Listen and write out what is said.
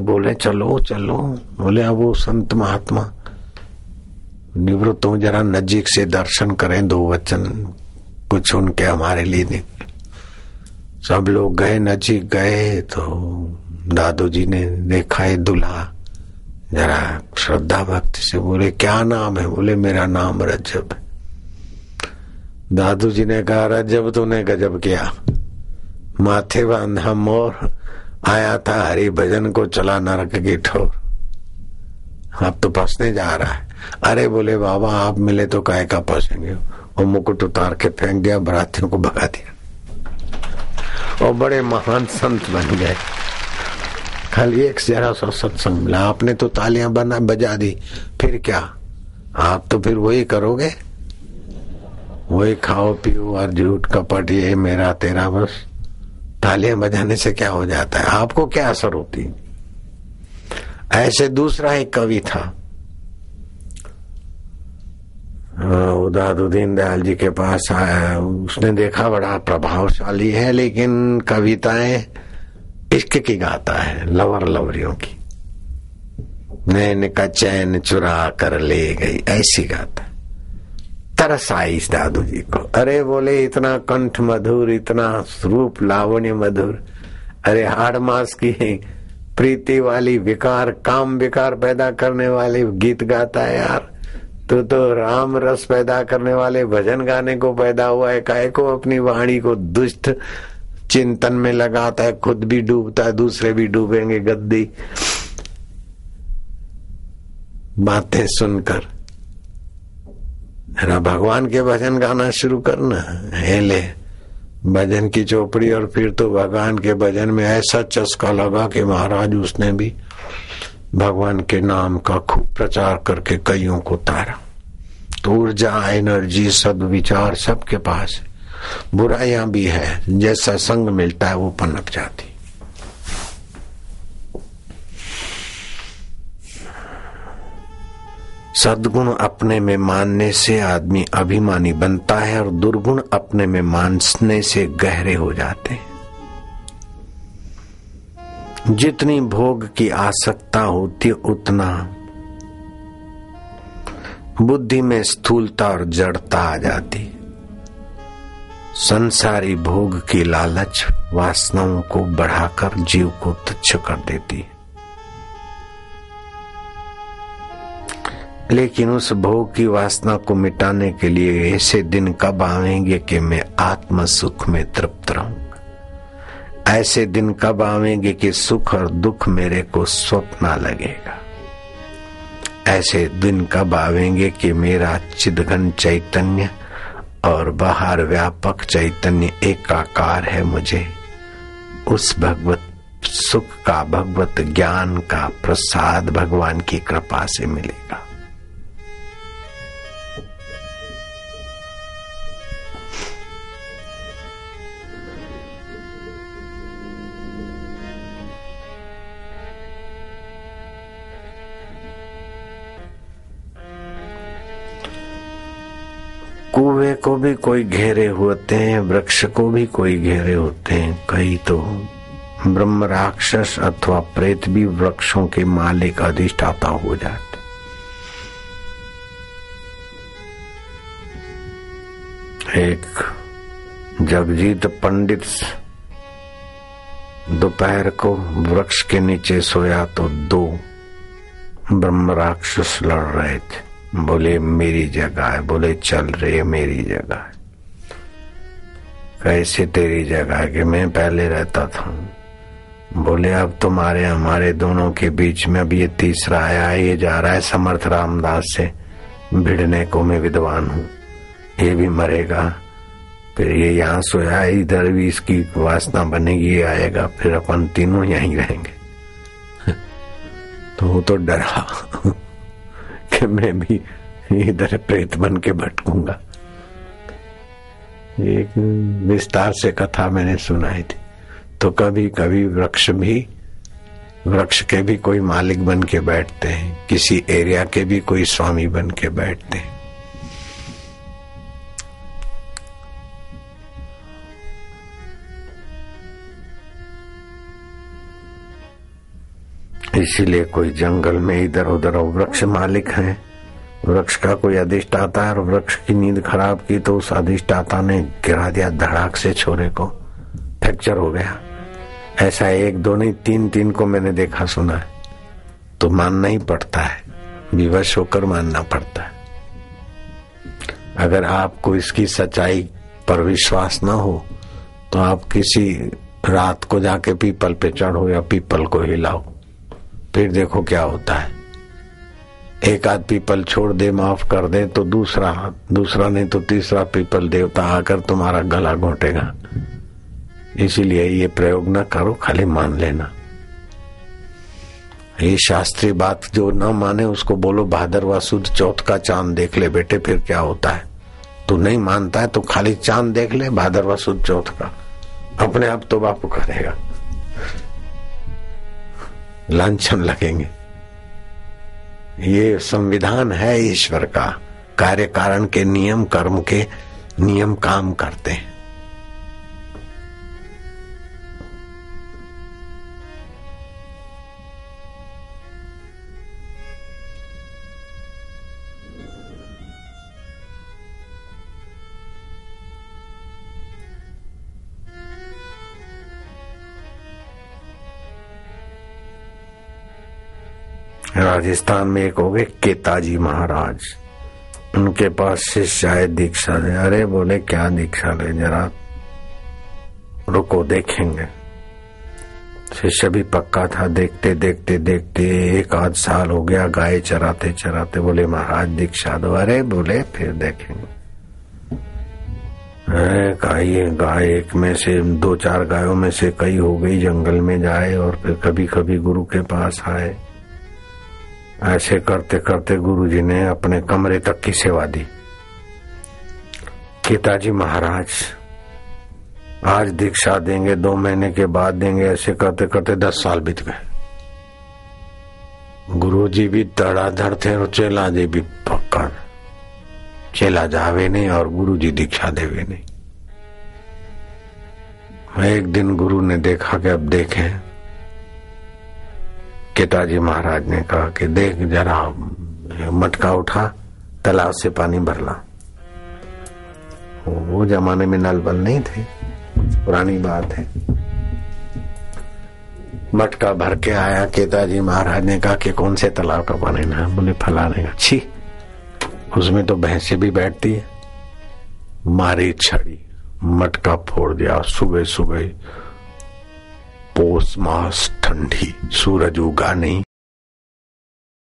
बोले चलो चलो। बोले अब वो संत महात्मा निवृत्त हो, जरा नजीक से दर्शन करें, दो वचन कुछ उनके हमारे लिए दे। सब लोग गए, नजीक गए तो दादू जी ने देखा है दूल्हा, जरा श्रद्धा भक्ति से बोले क्या नाम है? बोले मेरा नाम रजब है। दादू जी ने कहा रजब तूने गजब किया, माथे बांधा मोर, आया था हरि भजन को चला नरक की ठोर, अब तो फंसने जा रहा है। अरे बोले बाबा आप मिले तो काहे का फंसेंगे। और मुकुट उतार के फेंक दिया, बरातियों को भगा दिया और बड़े महान संत बन गए। खाली एक जरा सा सत्संग मिला, आपने तो तालियां बजा दी, फिर क्या? आप तो फिर वही करोगे, वही खाओ पियो और झूठ कपट ये मेरा तेरा, बस तालियां बजाने से क्या हो जाता है? आपको क्या असर होती? ऐसे दूसरा एक कवि था, दादू दीनदयाल जी के पास आया, उसने देखा बड़ा प्रभावशाली है लेकिन कविताएं इश्क की गाता है, लवर लवरियों की, नैन का चैन चुरा कर ले गई, ऐसी गाता। तरस आई इस दादू जी को। अरे बोले इतना कंठ मधुर, इतना रूप लावण्य मधुर, अरे हाड़ मास की प्रीति वाली विकार, काम विकार पैदा करने वाले गीत गाता है यार। तो राम रस पैदा करने वाले भजन गाने को पैदा हुआ है, काहे को अपनी वाणी को दुष्ट चिंतन में लगाता है, खुद भी डूबता है, दूसरे भी डूबेंगे गद्दी बातें सुनकर। भगवान के भजन गाना शुरू करना, ले भजन की चौपड़ी, और फिर तो भगवान के भजन में ऐसा चस्का लगा कि महाराज उसने भी भगवान के नाम का खूब प्रचार करके कईयों को तारा। तो ऊर्जा, एनर्जी, सद्विचार सबके पास है, बुराइयां भी है, जैसा संग मिलता है वो पनप जाती। सद्गुण अपने में मानने से आदमी अभिमानी बनता है और दुर्गुण अपने में मानने से गहरे हो जाते हैं। जितनी भोग की आसक्ता होती उतना बुद्धि में स्थूलता और जड़ता आ जाती। संसारी भोग की लालच वासनाओं को बढ़ाकर जीव को तुच्छ कर देती है। लेकिन उस भोग की वासना को मिटाने के लिए ऐसे दिन कब आवेंगे कि मैं आत्म सुख में तृप्त रहूंगा? ऐसे दिन कब आवेंगे कि सुख और दुख मेरे को स्वप्न लगेगा? ऐसे दिन कब आवेंगे कि मेरा चिदघन चैतन्य और बाहर व्यापक चैतन्य एकाकार है? मुझे उस भगवत सुख का, भगवत ज्ञान का प्रसाद भगवान की कृपा से मिलेगा। कुएं को भी कोई घेरे होते हैं, वृक्ष को भी कोई घेरे होते हैं, कई तो ब्रह्म राक्षस अथवा प्रेत भी वृक्षों के मालिक अधिष्ठाता हो जाते। एक जगजीत पंडित दोपहर को वृक्ष के नीचे सोया तो दो ब्रह्म राक्षस लड़ रहे थे। बोले मेरी जगह है, बोले चल रे मेरी जगह है। कैसे तेरी जगह कि मैं पहले रहता था। बोले अब तुम्हारे हमारे दोनों के बीच में अब ये तीसरा आया है, ये जा रहा है समर्थ रामदास से भिड़ने को। मैं विद्वान हूँ, ये भी मरेगा, फिर ये यहाँ सोया है, इधर भी इसकी वासना बनेगी, ये आएगा, फिर अपन तीनों यहीं रहेंगे। तो वो तो डरा कि मैं भी इधर प्रेत बन के भटकूंगा। एक विस्तार से कथा मैंने सुनाई थी। तो कभी कभी वृक्ष के भी कोई मालिक बन के बैठते हैं, किसी एरिया के भी कोई स्वामी बन के बैठते हैं। इसीलिए कोई जंगल में इधर उधर वृक्ष मालिक हैं, वृक्ष का कोई अधिष्ठाता है और वृक्ष की नींद खराब की तो उस अधिष्ठाता ने गिरा दिया धड़ाक से, छोरे को फ्रैक्चर हो गया। ऐसा एक दो नहीं, तीन तीन को मैंने देखा सुना है। तो मानना ही पड़ता है, विवश होकर मानना पड़ता है। अगर आपको इसकी सच्चाई पर विश्वास न हो तो आप किसी रात को जाके पीपल पे चढ़ो या पीपल को हिलाओ, फिर देखो क्या होता है। एक आध पीपल छोड़ दे, माफ कर दे, तो दूसरा नहीं तो तीसरा पीपल देवता आकर तुम्हारा गला घोंटेगा। इसीलिए ये प्रयोग न करो, खाली मान लेना। ये शास्त्रीय बात जो न माने उसको बोलो भादरवा सुद चौथ का चांद देख ले बेटे, फिर क्या होता है। तू नहीं मानता है तो खाली चांद देख ले भादरवा सुद चौथ का, अपने आप तो बापू करेगा, लांछन लगेंगे। ये संविधान है ईश्वर का, कार्य कारण के नियम, कर्म के नियम काम करते हैं। राजस्थान में एक हो गए केताजी महाराज, उनके पास शिष्य आए दीक्षा दे। अरे बोले क्या दीक्षा ले, जरा रुको देखेंगे। शिष्य भी पक्का था, देखते देखते देखते एक आध साल हो गया, गाय चराते चराते बोले महाराज दीक्षा दो। अरे बोले फिर देखेंगे। गाय एक में से दो चार गायों में से कई हो गई, जंगल में जाए और फिर कभी कभी गुरु के पास आए। ऐसे करते करते गुरुजी ने अपने कमरे तक की सेवा दी। केताजी महाराज आज दीक्षा देंगे, 2 महीने के बाद देंगे, ऐसे करते करते 10 साल बीत गए। गुरुजी भी धड़ाधड़ थे और चेला जी भी पक्का, चेला जावे नहीं और गुरुजी दीक्षा देवे नहीं। एक दिन गुरु ने देखा कि अब देखें। केताजी महाराज ने कहा कि देख जरा, मटका उठा, तालाब से पानी भर ला। वो जमाने में नल बल नहीं थे, पुरानी बात है। मटका भर के आया, केताजी महाराज ने कहा कि कौन से तालाब का पानी ना, बोले फलाने का। छी, उसमें तो भैंसे भी बैठती है। मारी छड़ी, मटका फोड़ दिया। सुबह सुबह पोस मास ठंडी, सूरज उगा नहीं।